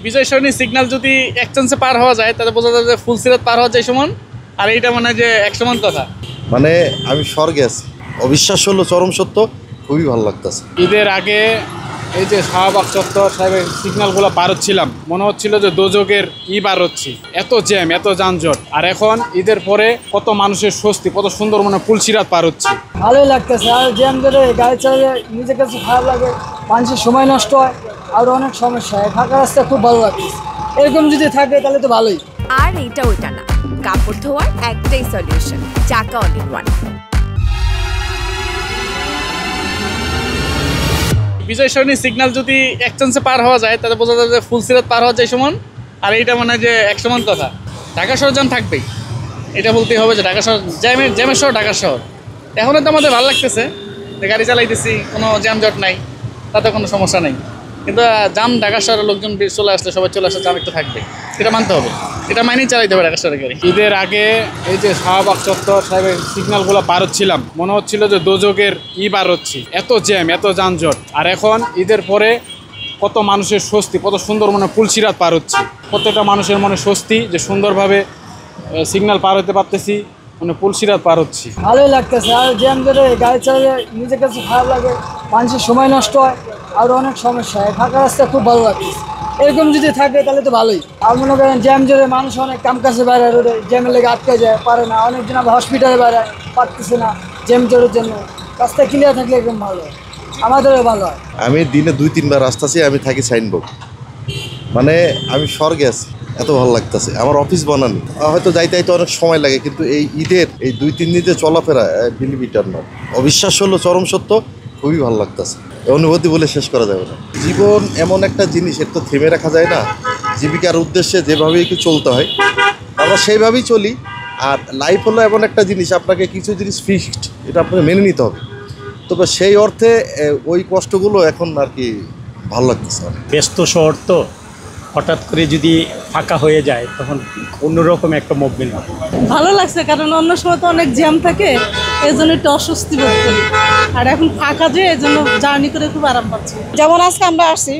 বিজয় Sarani signal যদি এক চান্সে পার হওয়া যায় তাহলে বোঝা যায় যে ফুল সিরাত পার হওয়া যায় সমান, আর এইটা মানে যে এক সমান কথা। মানে আমি স্বর্গে আছি, অবিশ্বাস্য হলো চরম সত্য, খুবই ভালো লাগতেছে। ঈদের আগে এই যে শাহবাগ চত্বর সাহেবের সিগন্যালগুলো পার হচ্ছিলাম, মনে হচ্ছিল যে দোজকের পার হচ্ছি, এত জ্যাম এত যানজট। আর এখন ঈদের পরে কত মানুষের স্বস্তি, কত সুন্দর মানে ফুলসিরাত পার হচ্ছে, ভালোই লাগতেছে। আর জ্যাম ধরে গাড়ি চালিয়ে নিজের কাছে খারাপ লাগে, মানুষের সময় নষ্ট হয়, আর অনেক সমস্যা হয়। ফাঁকা রাস্তা খুব ভালো লাগতেছে, এরকম যদি থাকে তাহলে তো ভালোই। আর এটা ওইটা না, কাপড় ধোয়ার একটাই solution, Chaka all in one. Bijoy Sarani signal যদি এক চান্সে পার হওয়া যায় তাহলে বোঝা যায় যে ফুল সিরাত পার হওয়া যায় সমান, আর এইটা মানে যে এক সমান কথা। ঢাকা শহর জ্যাম থাকবেই, এটা বলতেই হবে যে ঢাকা শহর জ্যামের শহর ঢাকা শহর। এখন তো আমাদের ভালো লাগতেছে যে গাড়ি চালাইতেছি, কোনো জ্যামজট নাই, তাতে কোনো সমস্যা নেই। কিন্তু জাম ঢাকা শহরের লোকজন চলে আসলে সবাই চলে আসলে জাম একটু থাকবে, এটা মানতে হবে, এটা মাইনেই চালাইতে হবে ঢাকা শহরের গাড়ি। ঈদের আগে এই যে শাহবাগ চত্বর সাহেবের সিগন্যালগুলো পার হচ্ছিলাম, মনে হচ্ছিল যে দোজকের পার হচ্ছি, এত জ্যাম এত যানজট। আর এখন ঈদের পরে কত মানুষের স্বস্তি, কত সুন্দর মানে ফুলসিরাত পার হচ্ছে, প্রত্যেকটা মানুষের মনে স্বস্তি যে সুন্দরভাবে সিগন্যাল পার হতে পারতেছি, মানে ফুলসিরাত পার হচ্ছি। ভালোই লাগতেছে। আর জ্যাম ধরে গাড়ি চালিয়ে নিজের কাছে খারাপ লাগে, মানুষের সময় নষ্ট হয়, আর অনেক সমস্যা হয়। ফাঁকা রাস্তা খুব ভালো লাগতেছে, এরকম যদি থাকে তাহলে তো ভালোই। আর মনে করেন জ্যাম ধরে মানুষ অনেক কাম কাজে বেড়ায়, রোডে জ্যামের লেগে আটকে যায়, পারে না। অনেকজন আবার হসপিটালে বেড়ায়, পারতেছে না জ্যাম জোরের জন্য। রাস্তা ক্লিয়ার থাকলে একদম ভালো হয়, আমাদেরও ভালো হয়। আমি দিনে 2-3 বার আসতেছি, আমি থাকি সাইনবোর্ড, মানে আমি স্বর্গে আছি, এত ভালো লাগতেছে। আমার অফিস বানানি হয়তো যাইতে যাইতে অনেক সময় লাগে, কিন্তু এই ঈদের এই 2-3 দিনে চলাফেরা বিলিভ ইট অর নট, অবিশ্বাস্য হলো চরম সত্য, খুবই ভালো লাগতেছে। অনুভূতি বলে শেষ করা যাবে না। জীবন এমন একটা জিনিস, এর তো থেমে রাখা যায় না। জীবিকার উদ্দেশ্যে যেভাবেই কি চলতে হয় আমরা সেইভাবেই চলি। আর লাইফ হলো এমন একটা জিনিস, আপনাকে কিছু জিনিস ফিক্সড, এটা আপনাকে মেনে নিতে হবে। তবে সেই অর্থে ওই কষ্টগুলো এখন আর কি ভালো লাগতেছে। ব্যস্ত শহর তো, হঠাৎ করে যদি ফাঁকা হয়ে যায় তখন অন্যরকম একটা মুভমেন্ট হবে। ভালো লাগছে, কারণ অন্য সময় তো অনেক জ্যাম থাকে, এই জন্য একটু অস্বস্তি বোধ করি। আর এখন ফাঁকা যে, এই জন্য জার্নি করে খুব আরাম পাচ্ছি। যেমন আজকে আমরা আসছি,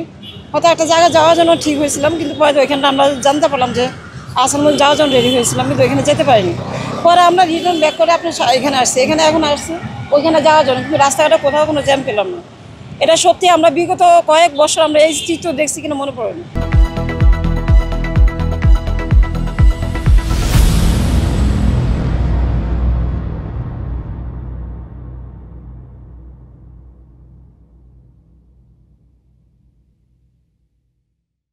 হয়তো একটা জায়গায় যাওয়ার জন্য ঠিক হয়েছিলাম, কিন্তু পরে ওইখানটা আমরা জানতে পারলাম যে আসানসোল যাওয়ার জন্য রেডি হয়েছিলাম, কিন্তু ওইখানে যেতে পারিনি। পরে আমরা রিটার্ন ব্যাক করে আপনি এখানে আসছি, এখানে এখন আসছি ওইখানে যাওয়ার জন্য, কিন্তু রাস্তাঘাটে কোথাও কোনো জ্যাম পেলাম না। এটা সত্যি আমরা বিগত কয়েক বছর আমরা এই চিত্র দেখছি কিনা মনে পড়ে না।